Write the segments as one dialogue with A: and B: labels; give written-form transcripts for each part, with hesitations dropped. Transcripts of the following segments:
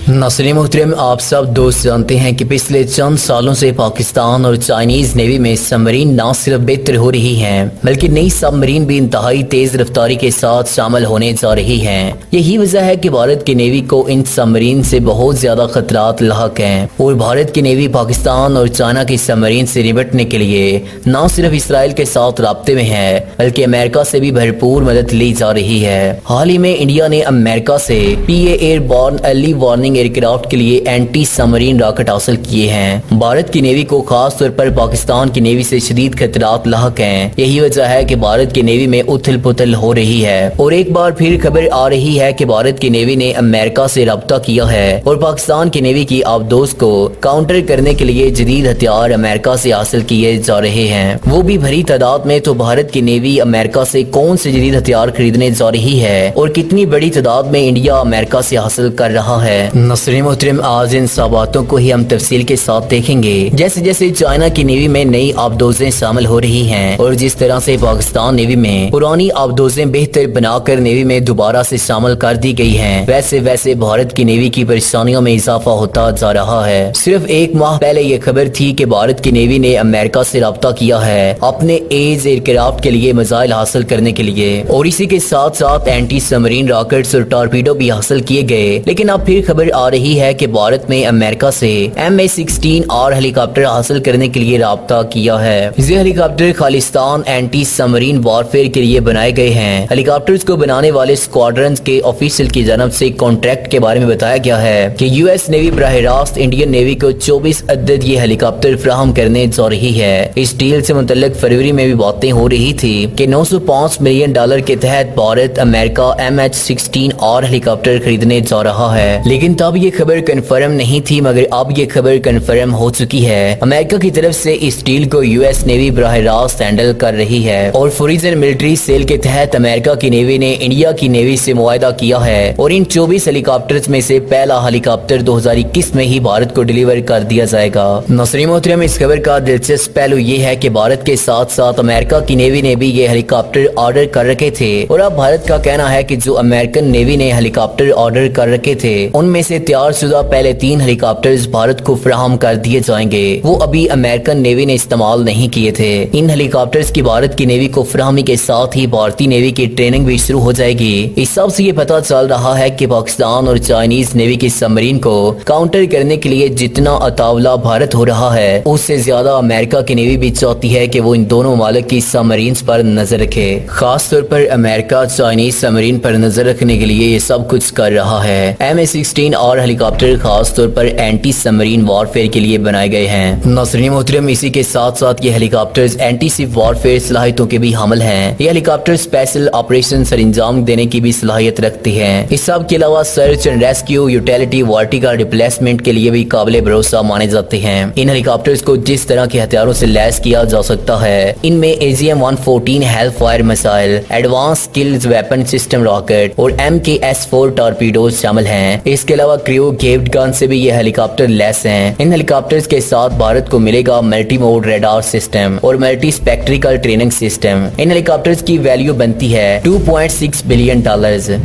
A: नाज़रीन मोहतरम, आप सब दोस्त जानते हैं कि पिछले चंद सालों से पाकिस्तान और चाइनीज नेवी में सबमरीन न सिर्फ बेहतर हो रही हैं बल्कि नई सबमरीन भी इंतहाई तेज रफ्तारी के साथ शामिल होने जा रही हैं। यही वजह है कि भारत की नेवी को इन सबमरीन से बहुत ज्यादा खतरात लाहक हैं और भारत की नेवी पाकिस्तान और चाइना की सबमरीन से निपटने के लिए न सिर्फ इसराइल के साथ राब्ते में है बल्कि अमेरिका से भी भरपूर मदद ली जा रही है। हाल ही में इंडिया ने अमेरिका से PA airborne early warning aircraft के लिए एंटी सबमरीन रॉकेट हासिल किए हैं। भारत की नेवी को खास तौर पर पाकिस्तान की नेवी से शदीद खतरात लाहक हैं। यही वजह है कि भारत की नेवी में उथल पुथल हो रही है और एक बार फिर खबर आ रही है कि भारत की नेवी ने अमेरिका से राब्ता किया है और पाकिस्तान की नेवी की आबदोज को काउंटर करने के लिए जदीद हथियार अमेरिका से हासिल किए जा रहे हैं, वो भी भरी तादाद में। तो भारत की नेवी अमेरिका से कौन से जदीद हथियार खरीदने जा रही है और कितनी बड़ी तादाद में इंडिया अमेरिका से हासिल कर रहा है। नाज़रीन मोहतरम, आज इन सब बातों को ही हम तफसील के साथ देखेंगे। जैसे जैसे चाइना की नेवी में नई आबदोजें शामिल हो रही हैं और जिस तरह से पाकिस्तान नेवी में पुरानी आबदोजें बेहतर बनाकर नेवी में दोबारा से शामिल कर दी गई हैं, वैसे वैसे भारत की नेवी की परेशानियों में इजाफा होता जा रहा है। सिर्फ एक माह पहले ये खबर थी कि भारत की नेवी ने अमेरिका से राब्ता किया है अपने एज एयरक्राफ्ट के लिए मिसाइल हासिल करने के लिए और इसी के साथ साथ एंटी सबमरीन रॉकेट्स और टॉर्पीडो भी हासिल किए गए। लेकिन अब फिर खबर आ रही है कि भारत में अमेरिका से MH-16R हेलीकॉप्टर हासिल करने के लिए राब्ता किया है। ये helicopter Khalistan anti submarine warfare के लिए बनाए गए हैं। हेलीकॉप्टर्स को बनाने वाले स्क्वाड्रन के ऑफिशियल की जानब से कॉन्ट्रैक्ट के बारे में बताया गया है कि US नेवी बराह रास्त इंडियन नेवी को 24 अदद ये हेलीकॉप्टर फराहम करने जा रही है। इस डील से मुतल्लिक फरवरी में भी बातें हो रही थी कि $905 मिलियन के तहत भारत अमेरिका MH-16R हेलीकॉप्टर खरीदने जा रहा है। लेकिन तब ये खबर कंफर्म नहीं थी, मगर अब ये खबर कंफर्म हो चुकी है। अमेरिका की तरफ से इस डील को US नेवी बराह रास्त हैंडल कर रही है और फॉरेन मिलिट्री सेल के तहत अमेरिका की नेवी ने इंडिया की नेवी से मुआहदा किया है और इन 24 हेलीकॉप्टर्स में से पहला हेलीकॉप्टर 2021 में ही भारत को डिलीवर कर दिया जाएगा। नाज़रीन मोहतरम, इस खबर का दिलचस्प पहलू ये है कि भारत के साथ साथ अमेरिका की नेवी ने भी ये हेलीकॉप्टर ऑर्डर कर रखे थे और अब भारत का कहना है कि जो अमेरिकन नेवी ने हेलीकॉप्टर ऑर्डर कर रखे थे उनमें से तैयार शुदा पहले 3 हेलीकॉप्टर्स भारत को फराहम कर दिए जाएंगे। वो अभी अमेरिकन नेवी ने इस्तेमाल नहीं किए थे। इन हेलीकॉप्टर्स की भारत की नेवी को फराहमी के साथ ही भारतीय नेवी की ट्रेनिंग भी शुरू हो जाएगी। इस सब से ये पता चल रहा है कि पाकिस्तान और चाइनीज नेवी की सबमरीन को काउंटर करने के लिए जितना अतावला भारत हो रहा है उससे ज्यादा अमेरिका की नेवी भी चाहती है कि वो इन दोनों मालिक की सबमरीन पर नजर रखे। खास तौर पर अमेरिका चाइनीज सबमरीन पर नजर रखने के लिए ये सब कुछ कर रहा है। MH-16R हेलीकॉप्टर खास तौर पर एंटी सबमरीन वॉरफेयर के लिए बनाए गए हैं। नाज़रीन मोहतरम, इसी के साथ साथ ये हेलीकॉप्टर्स एंटी शिप वॉरफेयर सलाहियतों के भी हामिल हैं। ये हेलीकॉप्टर स्पेशल ऑपरेशन अंजाम देने की भी सलाहियत रखते हैं। इस सब के अलावा search and rescue, utility, vertical replacement के लिए भी काबिल भरोसा माने जाते हैं। इन हेलीकॉप्टर्स को जिस तरह के हथियारों से लैस किया जा सकता है इनमें AGM-114 Hellfire missile, advance skills weapon system rocket और MKS-4 टॉर्पीडोज शामिल हैं। इसके अलावा क्रू गेव्ड गन से भी ये हेलीकॉप्टर लैस हैं। इन हेलीकॉप्टर्स के साथ भारत को मिलेगा मल्टी मोड रेडार सिस्टम और मल्टी स्पेक्ट्रिकल ट्रेनिंग सिस्टम। इन हेलीकॉप्टर्स की वैल्यू बनती है $2.6 बिलियन।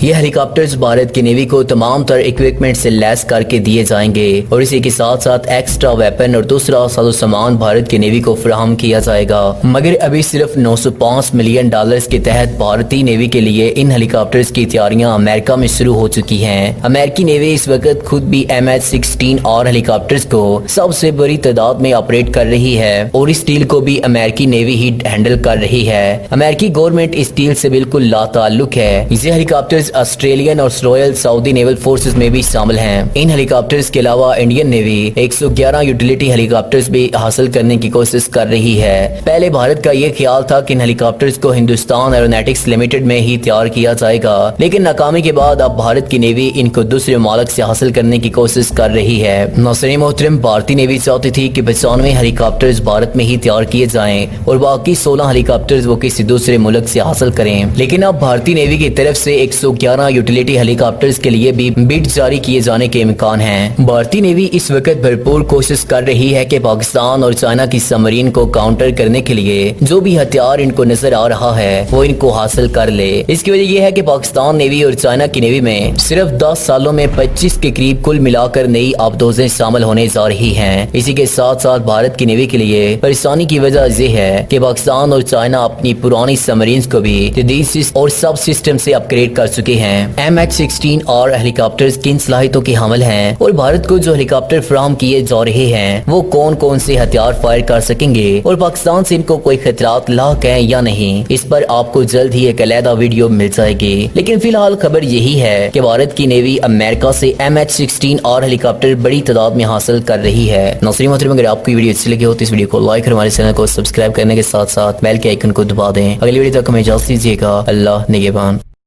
A: ये हेलीकॉप्टर्स भारत की नेवी को तमाम तर इक्विपमेंट से लैस करके दिए जाएंगे और इसी के साथ साथ एक्स्ट्रा वेपन और दूसरा साजो सामान भारत की नेवी को फराहम किया जाएगा। मगर अभी सिर्फ $905 मिलियन के तहत भारतीय नेवी के लिए इन हेलीकॉप्टर्स की तैयारियां अमेरिका में शुरू हो चुकी हैं। अमेरिकी नेवी इस वक्त खुद भी MH-16R हेलीकॉप्टर्स को सबसे बड़ी तादाद में ऑपरेट कर रही है और इस डील को भी अमेरिकी नेवी ही हैंडल कर रही है। अमेरिकी गवर्नमेंट इस डील से बिल्कुल लाताल्लुक है। ये हेलीकॉप्टर्स ऑस्ट्रेलियन और रॉयल सऊदी नेवल फोर्सेस में भी शामिल हैं। इन हेलीकॉप्टर्स के अलावा इंडियन नेवी 111 यूटिलिटी हेलीकॉप्टर्स भी हासिल करने की कोशिश कर रही है। पहले भारत का ये ख्याल था कि इन हेलीकॉप्टर्स को हिंदुस्तान एरोनॉटिक्स लिमिटेड में ही तैयार किया जाएगा, लेकिन नाकामी के बाद अब भारत की नेवी इनको दूसरे मालिक से हासिल करने की कोशिश कर रही है। नाज़रीन मोहतरम, भारतीय नेवी चाहती थी कि 95 हेलीकॉप्टर्स भारत में ही तैयार किए जाएं और बाकी 16 हेलीकॉप्टर्स वो किसी दूसरे मुल्क से हासिल करें। लेकिन अब भारतीय नेवी की तरफ से 111 यूटिलिटी हेलीकॉप्टर्स के लिए भी बिड जारी किए जाने के इम्कान हैं। भारतीय नेवी इस वक्त भरपूर कोशिश कर रही है कि पाकिस्तान और चाइना की सबमरीन को काउंटर करने के लिए जो भी हथियार इनको नजर आ रहा है वो इनको हासिल कर ले। इसकी वजह यह है कि पाकिस्तान नेवी और चाइना की नेवी में सिर्फ 10 सालों में 25 25 के करीब कुल मिलाकर नई आबदोजें शामिल होने जा रही हैं। इसी के साथ साथ भारत की नेवी के लिए परेशानी की वजह यह है कि पाकिस्तान और चाइना अपनी पुरानी सबमरीन को भी जदीद और सब सिस्टम से अपग्रेड कर चुके हैं। MH-16R हेलीकॉप्टर्स किन सलाहियतों के हामिल हैं और भारत को जो हेलीकॉप्टर फराहम किए जा रहे हैं वो कौन कौन से हथियार फायर कर सकेंगे और पाकिस्तान से इनको कोई खतरात लाक हैं या नहीं, इस पर आपको जल्द ही एक अलहदा वीडियो मिल जाएगी। लेकिन फिलहाल खबर यही है कि भारत की नेवी अमेरिका से MH-16R हेलीकॉप्टर बड़ी तादाद में हासिल कर रही है। नाज़रीन मोहतरम, अगर आपको वीडियो अच्छी लगी हो तो इस वीडियो को लाइक और हमारे चैनल को सब्सक्राइब करने के साथ साथ बेल के आइकन को दबा दें। अगली वीडियो तक हमें इजाज़त दीजिएगा। अल्लाह निगहबान।